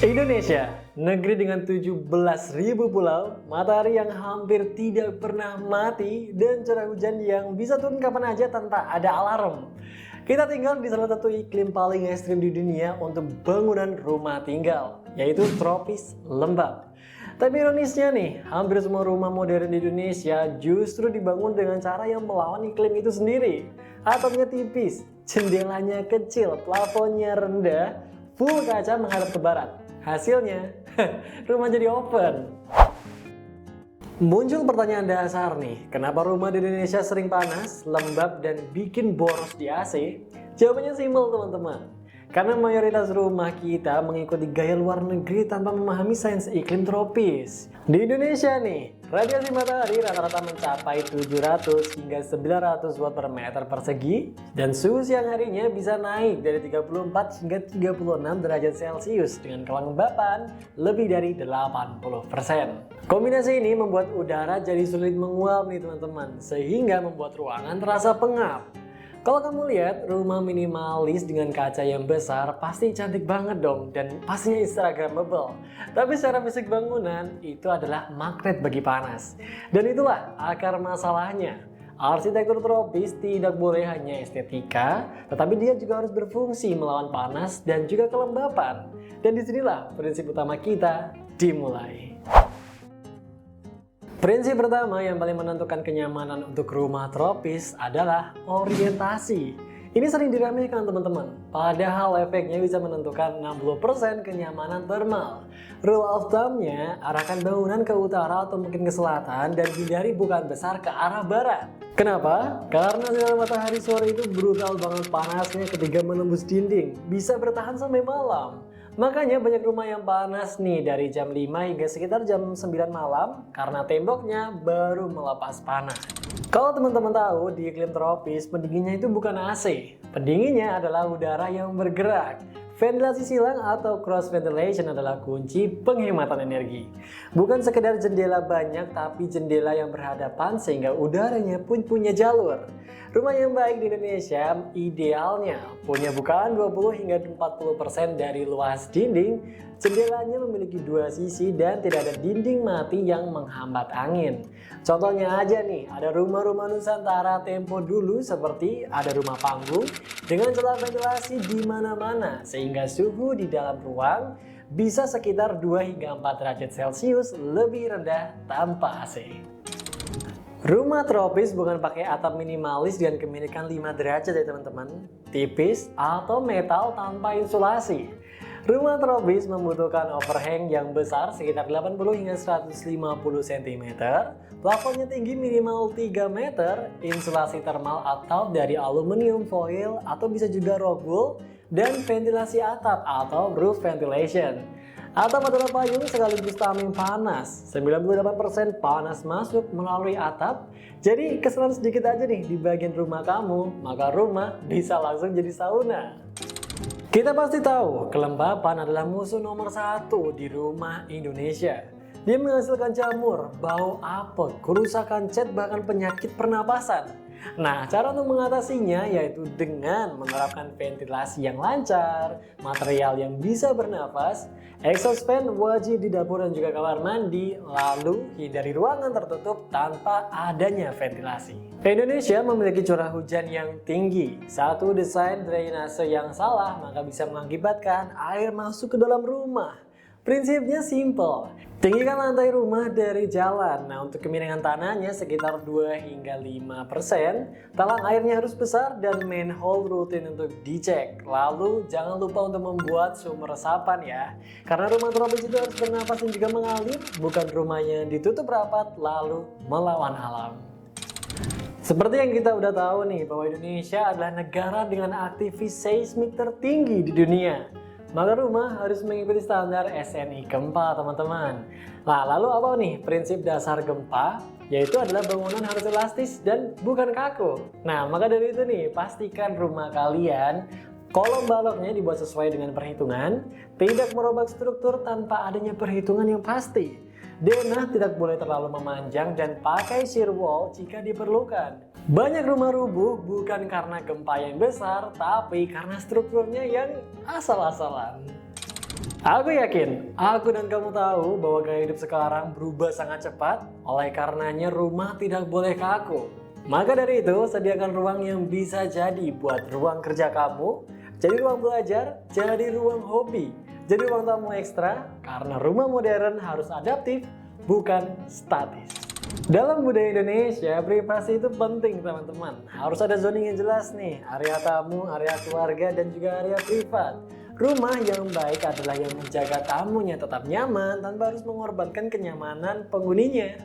Indonesia, negeri dengan 17.000 pulau, matahari yang hampir tidak pernah mati, dan curah hujan yang bisa turun kapan aja tanpa ada alarm. Kita tinggal di salah satu iklim paling ekstrim di dunia untuk bangunan rumah tinggal, yaitu tropis lembab. Tapi ironisnya nih, hampir semua rumah modern di Indonesia justru dibangun dengan cara yang melawan iklim itu sendiri. Atapnya tipis, jendelanya kecil, plafonnya rendah, full kaca menghadap ke barat. Hasilnya, rumah jadi open. Muncul pertanyaan dasar nih, kenapa rumah di Indonesia sering panas, lembab, dan bikin boros di AC? Jawabannya simpel teman-teman. Karena mayoritas rumah kita mengikuti gaya luar negeri tanpa memahami sains iklim tropis. Di Indonesia nih, radiasi matahari rata-rata mencapai 700 hingga 900 watt per meter persegi, dan suhu siang harinya bisa naik dari 34 hingga 36 derajat Celcius dengan kelembapan lebih dari 80%. Kombinasi ini membuat udara jadi sulit menguap nih teman-teman, sehingga membuat ruangan terasa pengap. Kalau kamu lihat rumah minimalis dengan kaca yang besar pasti cantik banget dong dan pastinya instagramable. Tapi secara fisik bangunan itu adalah magnet bagi panas. Dan itulah akar masalahnya. Arsitektur tropis tidak boleh hanya estetika, tetapi dia juga harus berfungsi melawan panas dan juga kelembapan. Dan disinilah prinsip utama kita dimulai. Prinsip pertama yang paling menentukan kenyamanan untuk rumah tropis adalah orientasi. Ini sering diremehkan teman-teman, padahal efeknya bisa menentukan 60% kenyamanan thermal. Rule of thumb-nya, arahkan bangunan ke utara atau mungkin ke selatan dan hindari bukaan besar ke arah barat. Kenapa? Karena sinar matahari sore itu brutal banget panasnya ketika menembus dinding, bisa bertahan sampai malam. Makanya banyak rumah yang panas nih dari jam 5 hingga sekitar jam 9 malam karena temboknya baru melepas panas. Kalau teman-teman tahu di iklim tropis pendinginnya itu bukan AC. Pendinginnya adalah udara yang bergerak. Ventilasi silang atau cross ventilation adalah kunci penghematan energi. Bukan sekedar jendela banyak tapi jendela yang berhadapan sehingga udaranya pun punya jalur. Rumah yang baik di Indonesia idealnya punya bukaan 20 hingga 40% dari luas dinding, jendelanya memiliki dua sisi dan tidak ada dinding mati yang menghambat angin. Contohnya aja nih, ada rumah-rumah Nusantara tempo dulu seperti ada rumah panggung dengan celah ventilasi di mana-mana sehingga suhu di dalam ruang bisa sekitar 2 hingga 4 derajat Celcius lebih rendah tanpa AC. Rumah tropis bukan pakai atap minimalis dengan kemirikan 5 derajat ya teman-teman, tipis atau metal tanpa insulasi. Rumah tropis membutuhkan overhang yang besar sekitar 80 hingga 150 cm, plafonnya tinggi minimal 3 meter, insulasi thermal atau dari aluminium foil atau bisa juga rock wool, dan ventilasi atap atau roof ventilation. Atap adalah payung sekaligus tameng panas. 98% panas masuk melalui atap. Jadi keselan sedikit aja nih di bagian rumah kamu, maka rumah bisa langsung jadi sauna. Kita pasti tahu kelembapan adalah musuh nomor 1 di rumah Indonesia. Dia menghasilkan jamur, bau apek, kerusakan cat, bahkan penyakit pernapasan. Nah, cara untuk mengatasinya yaitu dengan menerapkan ventilasi yang lancar, material yang bisa bernapas, exhaust fan wajib di dapur dan juga kamar mandi, lalu hindari ruangan tertutup tanpa adanya ventilasi. Indonesia memiliki curah hujan yang tinggi. Satu desain drainase yang salah maka bisa mengakibatkan air masuk ke dalam rumah. Prinsipnya simple, tinggikan lantai rumah dari jalan. Nah, untuk kemiringan tanahnya sekitar 2 hingga 5%, talang airnya harus besar dan manhole rutin untuk dicek. Lalu jangan lupa untuk membuat sumber resapan ya, karena rumah tropis itu harus bernapas dan juga mengalir, bukan rumah yang ditutup rapat lalu melawan alam. Seperti yang kita udah tahu nih, bahwa Indonesia adalah negara dengan aktivitas seismik tertinggi di dunia. Maka rumah harus mengikuti standar SNI gempa teman-teman. Nah, lalu apa nih prinsip dasar gempa? Yaitu adalah bangunan harus elastis dan bukan kaku. Nah, maka dari itu nih, pastikan rumah kalian kolom baloknya dibuat sesuai dengan perhitungan, tidak merobek struktur tanpa adanya perhitungan yang pasti. Denah tidak boleh terlalu memanjang dan pakai shear wall jika diperlukan. Banyak rumah rubuh bukan karena gempa yang besar, tapi karena strukturnya yang asal-asalan. Aku yakin, aku dan kamu tahu bahwa gaya hidup sekarang berubah sangat cepat, oleh karenanya rumah tidak boleh kaku. Maka dari itu, sediakan ruang yang bisa jadi buat ruang kerja kamu, jadi ruang belajar, jadi ruang hobi, jadi ruang tamu ekstra, karena rumah modern harus adaptif, bukan statis. Dalam budaya Indonesia, privasi itu penting teman-teman. Harus ada zoning yang jelas nih, area tamu, area keluarga, dan juga area privat. Rumah yang baik adalah yang menjaga tamunya tetap nyaman tanpa harus mengorbankan kenyamanan penghuninya.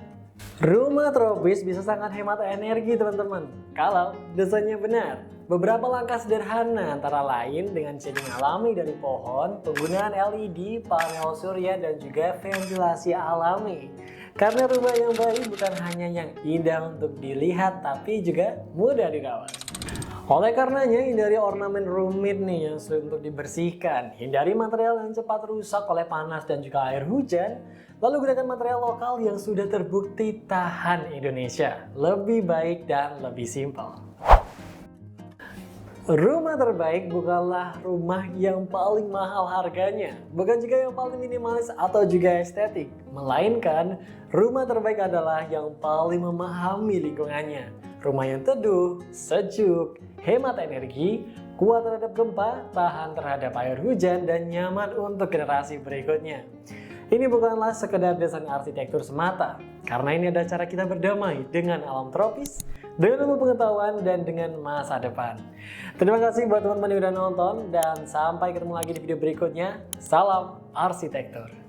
Rumah tropis bisa sangat hemat energi teman-teman, kalau desainnya benar. Beberapa langkah sederhana antara lain dengan shading alami dari pohon, penggunaan LED, panel surya, dan juga ventilasi alami. Karena rumah yang baik bukan hanya yang indah untuk dilihat, tapi juga mudah dirawat. Oleh karenanya, hindari ornamen rumit nih yang sulit untuk dibersihkan. Hindari material yang cepat rusak oleh panas dan juga air hujan. Lalu gunakan material lokal yang sudah terbukti tahan Indonesia. Lebih baik dan lebih simpel. Rumah terbaik bukanlah rumah yang paling mahal harganya, bukan juga yang paling minimalis atau juga estetik, melainkan rumah terbaik adalah yang paling memahami lingkungannya. Rumah yang teduh, sejuk, hemat energi, kuat terhadap gempa, tahan terhadap air hujan, dan nyaman untuk generasi berikutnya. Ini bukanlah sekedar desain arsitektur semata, karena ini adalah cara kita berdamai dengan alam tropis, dengan ilmu pengetahuan, dan dengan masa depan. Terima kasih buat teman-teman yang udah nonton, dan sampai ketemu lagi di video berikutnya. Salam arsitektur.